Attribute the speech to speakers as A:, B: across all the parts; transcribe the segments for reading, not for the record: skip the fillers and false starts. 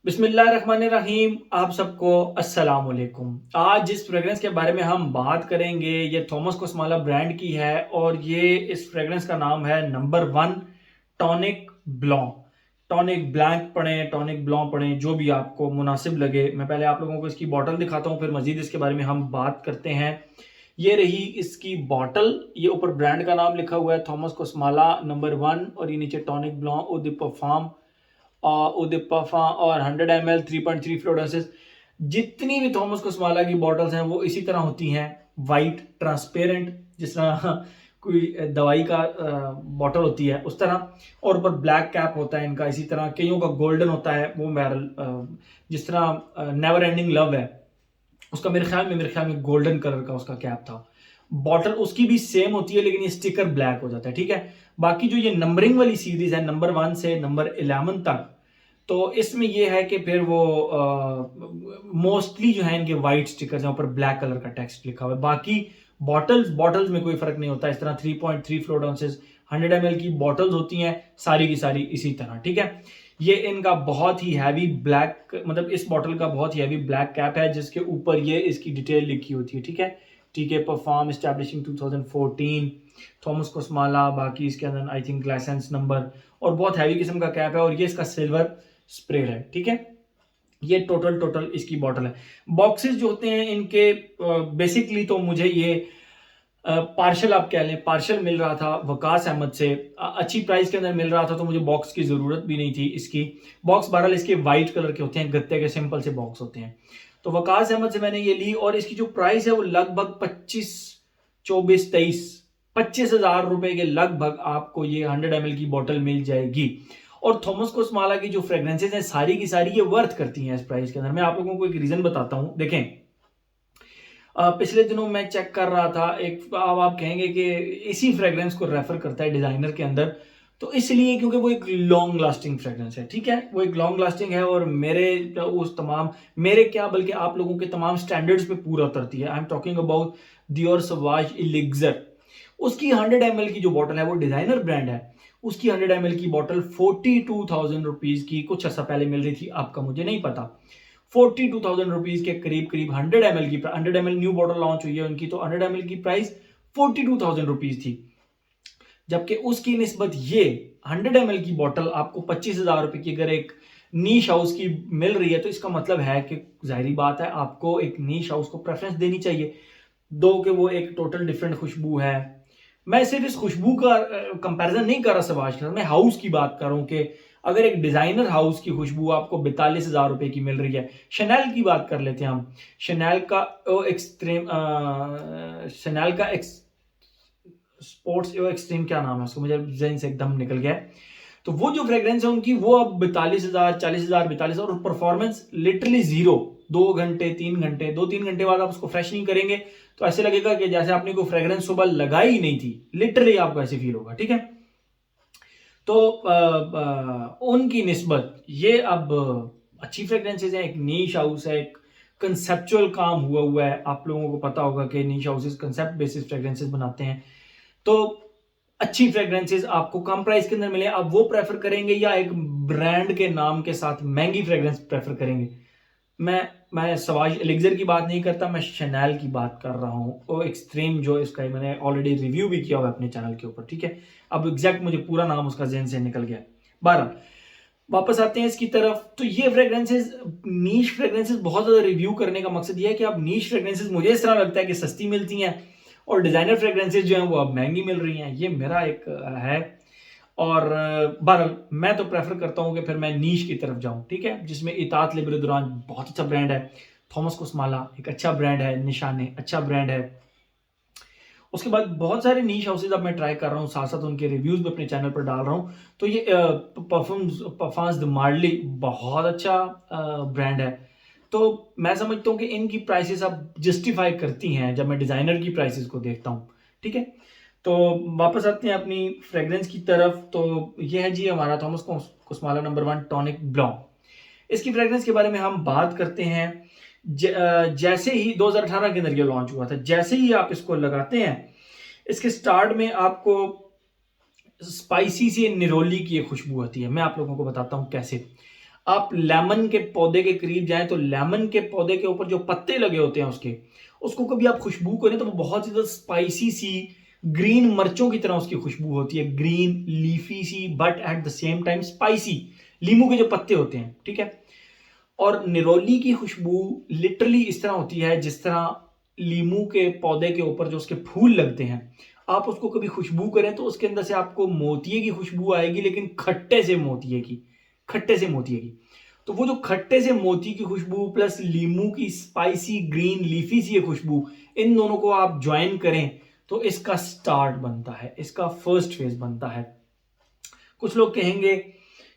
A: बिस्मिल्लाहिर्रहमानिर्रहीम। आप सबको अस्सलाम वालेकुम। आज जिस फ्रेग्रेंस के बारे में हम बात करेंगे ये थॉमस कोस्माला ब्रांड की है और ये इस फ्रेग्रेंस का नाम है नंबर 1 टॉनिक ब्लॉन्ग। टॉनिक ब्लैंक पढ़ें, टॉनिक ब्लॉन्ग पढ़ें, जो भी आपको मुनासिब लगे। मैं पहले आप लोगों को इसकी बॉटल दिखाता हूँ, फिर मजीद इसके बारे में हम बात करते हैं। ये रही इसकी बॉटल। ये ऊपर ब्रांड का नाम लिखा हुआ है थॉमस कोस्माला नंबर 1 और ये नीचे टॉनिक ब्लॉन्ग और द परफॉर्म उदिपफा और 100 ml 3.3 फ्लोरेंसेस। जितनी भी थॉमस कोस्माला की बॉटल्स हैं वो इसी तरह होती हैं, वाइट ट्रांसपेरेंट, जिस तरह कोई दवाई का बॉटल होती है उस तरह। और ऊपर ब्लैक कैप होता है इनका, इसी तरह कईयों का गोल्डन होता है। वो मैरल जिस तरह नेवर एंडिंग लव है उसका मेरे ख्याल में गोल्डन कलर का उसका कैप था। बॉटल उसकी भी सेम होती है लेकिन ये स्टिकर ब्लैक हो जाता है, ठीक है। बाकी जो ये नंबरिंग वाली सीरीज है नंबर 1 से नंबर 11 तक, तो इसमें ये है कि फिर वो मोस्टली जो है इनके वाइट स्टिकर्स हैं, ऊपर ब्लैक कलर का टेक्स्ट लिखा हुआ है। बाकी बॉटल्स में कोई फर्क नहीं होता। इस तरह 3.3 फ्लोरेंसेस 100 ml की बॉटल्स होती हैं, सारी की सारी इसी तरह, ठीक है। ये इनका बहुत ही हैवी ब्लैक, मतलब इस बॉटल का बहुत ही हैवी ब्लैक कैप है जिसके ऊपर ये इसकी डिटेल लिखी होती है, ठीक है। टीके परफॉर्म एस्टैब्लिशिंग 2014 थॉमस कोस्माला, बाकी इसके अंदर आई थिंक लाइसेंस नंबर, और बहुत हैवी किस्म का कैप है। और ये इसका सिल्वर स्प्रे है, ठीक है। ये टोटल इसकी बॉटल है। बॉक्सेस जो होते हैं इनके बेसिकली तो मुझे ये पार्शल, आप कह लें पार्शल मिल रहा था वकास अहमद से, अच्छी प्राइस के अंदर मिल रहा था, तो मुझे बॉक्स की ज़रूरत भी नहीं थी इसकी। बॉक्स बहरहाल इसके वाइट कलर के होते हैं, गत्ते के सिंपल से बॉक्स होते हैं। तो वकास अहमद से मैंने ये ली और इसकी जो प्राइस है वो लगभग 25 रुपए के लगभग आपको ये 100 ml की बोतल मिल जाएगी। और थॉमस कोस्माला की जो फ्रेग्रेंसेज हैं सारी की सारी ये वर्थ करती हैं इस प्राइस के अंदर। मैं आप लोगों को एक रीजन बताता हूं, देखें। पिछले दिनों मैं चेक कर रहा था, एक अब आप कहेंगे कि इसी फ्रेग्रेंस को रेफर करता है डिजाइनर के अंदर, तो इसलिए क्योंकि वो एक लॉन्ग लास्टिंग फ्रेग्रेंस है, ठीक है। वो एक लॉन्ग लास्टिंग है और मेरे क्या बल्कि आप लोगों के तमाम स्टैंडर्ड्स पे पूरा उतरती है। I am talking about Dior Sauvage Elixir. उसकी 100 ml की जो बॉटल है वो डिजाइनर ब्रांड है, उसकी 100 ml की बॉटल 42,000 रुपीज की कुछ अर्सा पहले मिल रही थी, आपका मुझे नहीं पता। 42,000 रुपीज के करीब 100 ml की, 100 ml न्यू बॉटल लॉन्च हुई है उनकी, तो 100 ml की प्राइस 42,000 रुपीज थी। जबकि उसकी निस्बत ये 100 ml की बॉटल आपको 25,000 रुपए की अगर एक नीश हाउस की मिल रही है, तो इसका मतलब है कि जाहिर बात है आपको एक नीश हाउस को प्रेफरेंस देनी चाहिए। दो कि वो एक टोटल डिफरेंट खुशबू है। मैं सिर्फ इस खुशबू का कंपैरिजन नहीं कर रहा सवाज के साथ, मैं हाउस की बात कर रहा हूं कि अगर एक डिजाइनर हाउस की खुशबू आपको 42,000 रुपए की मिल रही है। शनैल की बात कर लेते हैं हम। शनैल का एक्सट्रीम, शनैल का स्पोर्ट्स एक्सट्रीम, क्या नाम है उसको, मुझे जहन से एकदम निकल गया। तो वो जो फ्रेग्रेंस है उनकी, वो अब 42,000 40,000 42, और परफॉर्मेंस लिटरली जीरो। 2 घंटे 3 घंटे, 2-3 घंटे बाद आप उसको फ्रेश नहीं करेंगे तो ऐसे लगेगा कि जैसे आपने कोई फ्रेग्रेंस सुबह लगाई ही नहीं थी, लिटरली आपको ऐसे फील होगा, ठीक है। तो उनकी निस्बत ये अब अच्छी फ्रेग्रेंसेज है, एक नीश हाउस है, एक कंसेप्चुअल काम हुआ है। आप लोगों को पता होगा कि नीश हाउसेस कंसेप्ट बेसिस फ्रेग्रेंसेज बनाते हैं, तो अच्छी फ्रेग्रेंसेज आपको कम प्राइस के अंदर मिले, आप वो प्रेफर करेंगे या एक ब्रांड के नाम के साथ महंगी फ्रेग्रेंस प्रेफर करेंगे। मैं सवाज एलिक्सर की बात नहीं करता, मैं शनैल की बात कर रहा हूँ। वो एक्सट्रीम जो इसका मैंने ऑलरेडी रिव्यू भी किया हुआ है अपने चैनल के ऊपर, ठीक है। अब एग्जैक्ट मुझे पूरा नाम उसका जेहन से निकल गया। 12 वापस आते हैं इसकी तरफ। तो ये फ्रेग्रेंसेस, नीश फ्रेग्रेंसेस, बहुत ज्यादा रिव्यू करने का मकसद ये है कि अब नीश फ्रेग्रेंसेस मुझे इस तरह लगता है कि सस्ती मिलती हैं और डिजाइनर फ्रेग्रेंसेस जो हैं वो अब महंगी मिल रही हैं। ये मेरा एक है। और बहरहाल मैं तो प्रेफर करता हूं कि फिर मैं नीश की तरफ जाऊं, ठीक है, जिसमें इतात लिब्रे दुरान बहुत अच्छा ब्रांड है, थॉमस कोस्माला एक अच्छा ब्रांड है, निशाने अच्छा ब्रांड है। उसके बाद बहुत सारे नीश हाउसेज अब मैं ट्राई कर रहा हूँ, साथ साथ उनके रिव्यूज भी अपने चैनल पर डाल रहा हूँ। तो ये परफ्यूम्स द मार्ली बहुत अच्छा ब्रांड है। तो मैं समझता हूँ कि इनकी प्राइसेस अब जस्टिफाई करती हैं जब मैं डिजाइनर की प्राइसेस को देखता हूँ, ठीक है। तो वापस आते हैं अपनी फ्रेग्रेंस की तरफ। तो ये है जी हमारा थॉमस कोस्माला नंबर 1 टॉनिक ब्लॉन्ग। इसकी फ्रेग्रेंस के बारे में हम बात करते हैं। जैसे ही 2018 के अंदर ये लॉन्च हुआ था, जैसे ही आप इसको लगाते हैं, इसके स्टार्ट में आपको स्पाइसी सी निरोली की खुशबू आती है। मैं आप लोगों को बताता हूं कैसे। आप लेमन के पौधे के करीब जाएं तो लेमन के पौधे के ऊपर जो पत्ते लगे होते हैं उसको कभी आप खुशबू करें तो वो बहुत ज्यादा स्पाइसी सी ग्रीन मिर्चों की तरह उसकी खुशबू होती है, ग्रीन लीफी सी but at the same time spicy, लीमू के जो पत्ते होते हैं, ठीक है। और निरोली की खुशबू लिटरली इस तरह होती है जिस तरह लीमू के पौधे के ऊपर जो उसके फूल लगते हैं, आप उसको कभी खुशबू करें तो उसके अंदर से आपको मोतिये की खुशबू आएगी, लेकिन खट्टे से मोतिये की, खट्टे से मोतिये की। तो वो जो खट्टे से मोती की खुशबू प्लस लीमू की स्पाइसी ग्रीन लीफी सी खुशबू, इन दोनों को आप ज्वाइन करें तो इसका स्टार्ट बनता है, इसका फर्स्ट फेज बनता है। कुछ लोग कहेंगे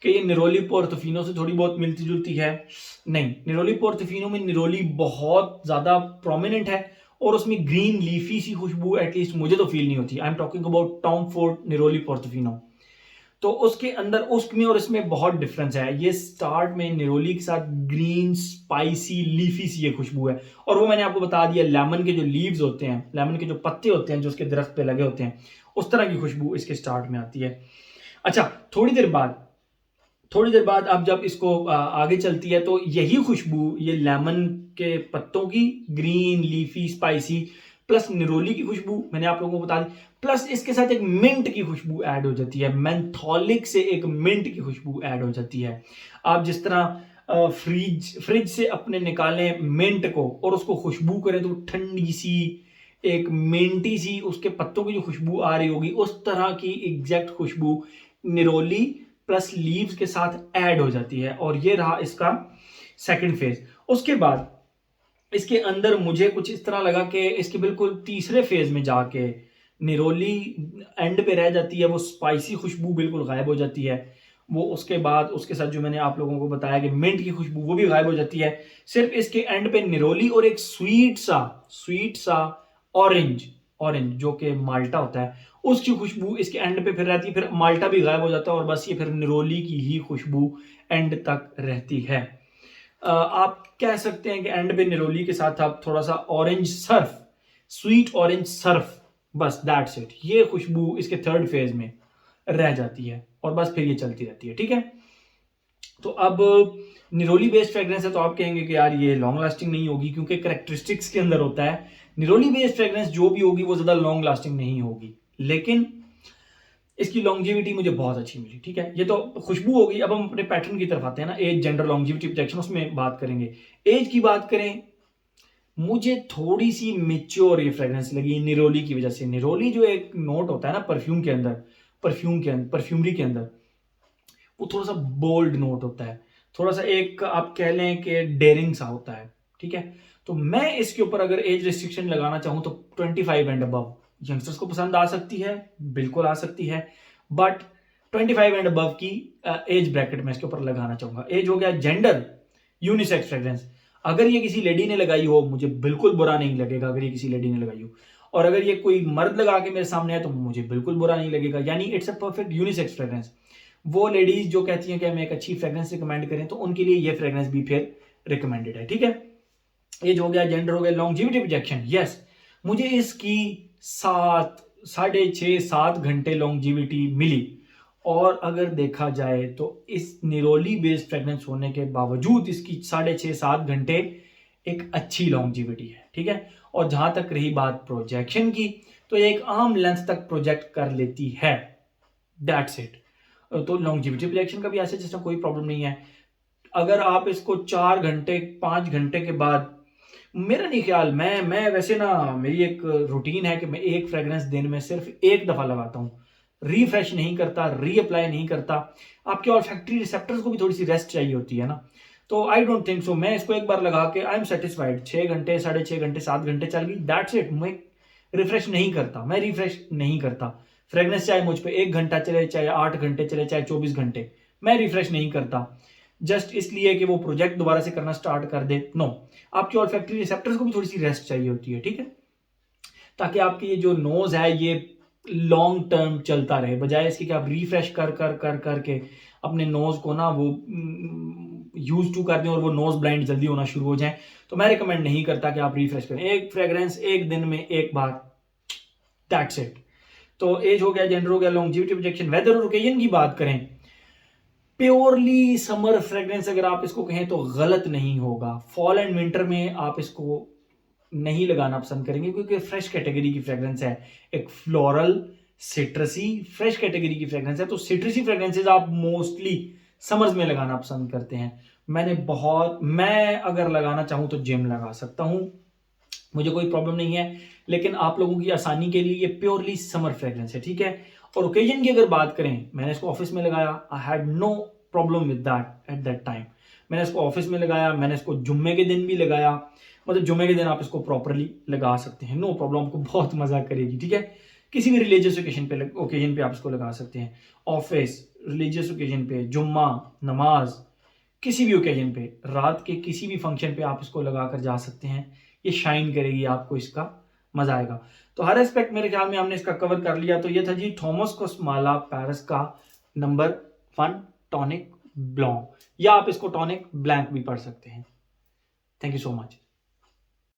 A: कि ये निरोली पोर्तोफिनो से थोड़ी बहुत मिलती जुलती है। नहीं, निरोली पोर्तोफिनो में निरोली बहुत ज्यादा प्रोमिनेंट है और उसमें ग्रीन लीफी सी खुशबू एटलीस्ट मुझे तो फील नहीं होती। I am talking about Tom Ford Neroli Portofino. तो उसके अंदर उसमें और इसमें बहुत डिफरेंस है। ये स्टार्ट में निरोली के साथ ग्रीन स्पाइसी लीफी सी ये खुशबू है, और वो मैंने आपको बता दिया लेमन के जो लीव्स होते हैं, लेमन के जो पत्ते होते हैं जो उसके दरख्त पे लगे होते हैं, उस तरह की खुशबू इसके स्टार्ट में आती है। अच्छा, थोड़ी देर बाद अब जब इसको आगे चलती है तो यही खुशबू, ये लेमन के पत्तों की ग्रीन लीफी स्पाइसी प्लस निरोली की खुशबू मैंने आप लोगों को बता दी, प्लस इसके साथ एक मिंट की खुशबू ऐड हो जाती है, मेंथोलिक से एक मिंट की खुशबू ऐड हो जाती है। आप जिस तरह फ्रिज से अपने निकालें मिंट को और उसको खुशबू करें तो ठंडी सी एक मिंटी सी उसके पत्तों की जो खुशबू आ रही होगी, उस तरह की एग्जैक्ट खुशबू निरोली प्लस लीव्स के साथ ऐड हो जाती है। और ये रहा इसका सेकंड फेज। उसके बाद इसके अंदर मुझे कुछ इस तरह लगा कि इसके बिल्कुल तीसरे फेज में जाके निरोली एंड पे रह जाती है, वो स्पाइसी खुशबू बिल्कुल गायब हो जाती है। वो उसके बाद उसके साथ जो मैंने आप लोगों को बताया कि मिंट की खुशबू वो भी गायब हो जाती है। सिर्फ इसके एंड पे निरोली और एक स्वीट सा ऑरेंज ऑरेंज जो कि माल्टा होता है उसकी खुशबू इसके एंड पे फिर रहती है। फिर माल्टा भी गायब हो जाता है और बस ये फिर निरोली की ही खुशबू एंड तक रहती है। आप कह सकते हैं कि एंड पे निरोली के साथ आप थोड़ा सा orange Surf, sweet orange Surf, बस दैट्स इट, ये खुशबू इसके थर्ड फेज में रह जाती है और बस फिर ये चलती रहती है, ठीक है। तो अब निरोली बेस्ड फ्रेग्रेंस है तो आप कहेंगे कि यार ये लॉन्ग लास्टिंग नहीं होगी, क्योंकि कैरेक्टरिस्टिक्स के अंदर होता है निरोली बेस्ड फ्रेग्रेंस जो भी होगी वो ज्यादा लॉन्ग लास्टिंग नहीं होगी, लेकिन इसकी लॉन्जिविटी मुझे बहुत अच्छी मिली, ठीक है। ये तो खुशबू होगी। अब हम अपने पैटर्न की तरफ आते हैं ना, एज, जेंडर, लॉन्जिविटी, प्रोटेक्शन, उसमें बात करेंगे। एज की बात करें, मुझे थोड़ी सी मेच्योर ये फ्रेग्रेंस लगी निरोली की वजह से। निरोली जो एक नोट होता है ना परफ्यूम के अंदर, परफ्यूमरी के अंदर, वो थोड़ा सा बोल्ड नोट होता है, थोड़ा सा एक आप कह लें कि डेयरिंग सा होता है, ठीक है। तो मैं इसके ऊपर अगर एज रिस्ट्रिक्शन लगाना चाहूं तो 25 एंड अबव यंगस्टर्स को पसंद आ सकती है, बिल्कुल आ सकती है, बट 25 एंड अबव की एज ब्रैकेट में इसके ऊपर लगाना चाहूंगा। एज हो गया, जेंडर, यूनिसेक्स फ्रेग्रेंस। अगर ये किसी लेडी ने लगाई हो मुझे बिल्कुल बुरा नहीं लगेगा, अगर ये किसी लेडी ने लगाई हो, और अगर ये कोई मर्द लगा के मेरे सामने है तो मुझे बिल्कुल बुरा नहीं लगेगा। यानी it's a perfect unisex fragrance. वो लेडीज जो कहती हैं कि हमें एक अच्छी फ्रेग्रेंस रिकमेंड करें तो उनके लिए ये फ्रेग्रेंस भी फिर रिकमेंडेड है, ठीक है। एज हो गया, जेंडर हो गया, लॉन्जिविटी, प्रोजेक्शन, यस, मुझे इसकी 6.5-7 घंटे लॉन्जिविटी मिली। और अगर देखा जाए तो इस निरोली बेस्ड फ्रेग्रेंस होने के बावजूद इसकी 6.5-7 घंटे एक अच्छी लॉन्जिविटी है, ठीक है। और जहां तक रही बात प्रोजेक्शन की, तो ये एक आर्म लेंथ तक प्रोजेक्ट कर लेती है, दैट्स इट। तो लॉन्जिविटी प्रोजेक्शन का भी ऐसे जिसमें कोई प्रॉब्लम नहीं है। अगर आप इसको 4 घंटे 5 घंटे के बाद, मेरा नहीं ख्याल, मैं वैसे ना, मेरी एक रूटीन है कि मैं एक फ्रेग्रेंस दिन में सिर्फ एक दफा लगाता हूँ, रीफ्रेश नहीं करता, रीअप्लाई नहीं करता। आपके ऑल्फैक्टरी रिसेप्टर्स को भी थोड़ी सी रेस्ट चाहिए होती है ना, तो आई डोंट थिंक सो। मैं इसको एक बार लगा के आई एम सेटिस्फाइड, 6 घंटे 6.5 घंटे 7 घंटे चल गई, दैट्स इट। मैं रिफ्रेश नहीं करता, मैं रिफ्रेश नहीं करता फ्रेग्रेंस, चाहे मुझ पे 1 घंटा चले, चाहे 8 घंटे चले, चाहे 24 घंटे, मैं रिफ्रेश नहीं करता जस्ट इसलिए कि वो प्रोजेक्ट दोबारा से करना स्टार्ट कर दे। नो, आपकी ऑल्फैक्टरी रिसेप्टर्स को भी थोड़ी सी रेस्ट चाहिए होती है, ठीक है, ताकि आपकी ये जो नोज है ये लॉन्ग टर्म चलता रहे, बजाय इसके कि आप रिफ्रेश कर कर कर करके अपने नोज को ना वो यूज टू कर दें और वो नोज ब्लाइंड जल्दी होना शुरू हो जाए। तो मैं रिकमेंड नहीं करता कि आप रिफ्रेश करें। एक फ्रेग्रेंस एक दिन में एक बार, दैट्स इट। तो एज हो गया, जेंडर हो गया, लॉन्जिविटी, प्रोजेक्शन, वेदर और ओकेजन की बात करें, प्योरली समर फ्रेग्रेंस अगर आप इसको कहें तो गलत नहीं होगा। फॉल एंड विंटर में आप इसको नहीं लगाना पसंद करेंगे क्योंकि फ्रेश कैटेगरी की फ्रेग्रेंस है, एक फ्लोरल सिट्रसी फ्रेश कैटेगरी की फ्रेग्रेंस है। तो सिट्रसी फ्रेग्रेंसेस आप मोस्टली समर्स में लगाना पसंद करते हैं। मैं अगर लगाना चाहूं तो जिम लगा सकता हूं, मुझे कोई प्रॉब्लम नहीं है, लेकिन आप लोगों की आसानी के लिए ये प्योरली समर फ्रेग्रेंस है, ठीक है। और ओकेजन की अगर बात करें, मैंने इसको ऑफिस में लगाया, I had no problem with that at that time. मैंने इसको ऑफिस में लगाया, मैंने इसको जुम्मे के दिन भी लगाया, मतलब जुम्मे के दिन आप इसको प्रॉपरली लगा सकते हैं, नो प्रॉब्लम, आपको बहुत मजा करेगी, ठीक है। किसी भी रिलीजियस ओकेजन पे आप इसको लगा सकते हैं, ऑफिस, रिलीजियस ओकेजन पे, जुम्मा, नमाज, किसी भी ओकेजन पे, रात के किसी भी फंक्शन पे आप इसको लगा कर जा सकते हैं, ये शाइन करेगी, आपको इसका मजा आएगा। तो हर एस्पेक्ट मेरे ख्याल में हमने इसका कवर कर लिया। तो ये था जी थॉमस कोस्माला पेरिस का नंबर 1 टॉनिक ब्लॉन्क, या आप इसको टॉनिक ब्लैंक भी पढ़ सकते हैं। Thank you so much.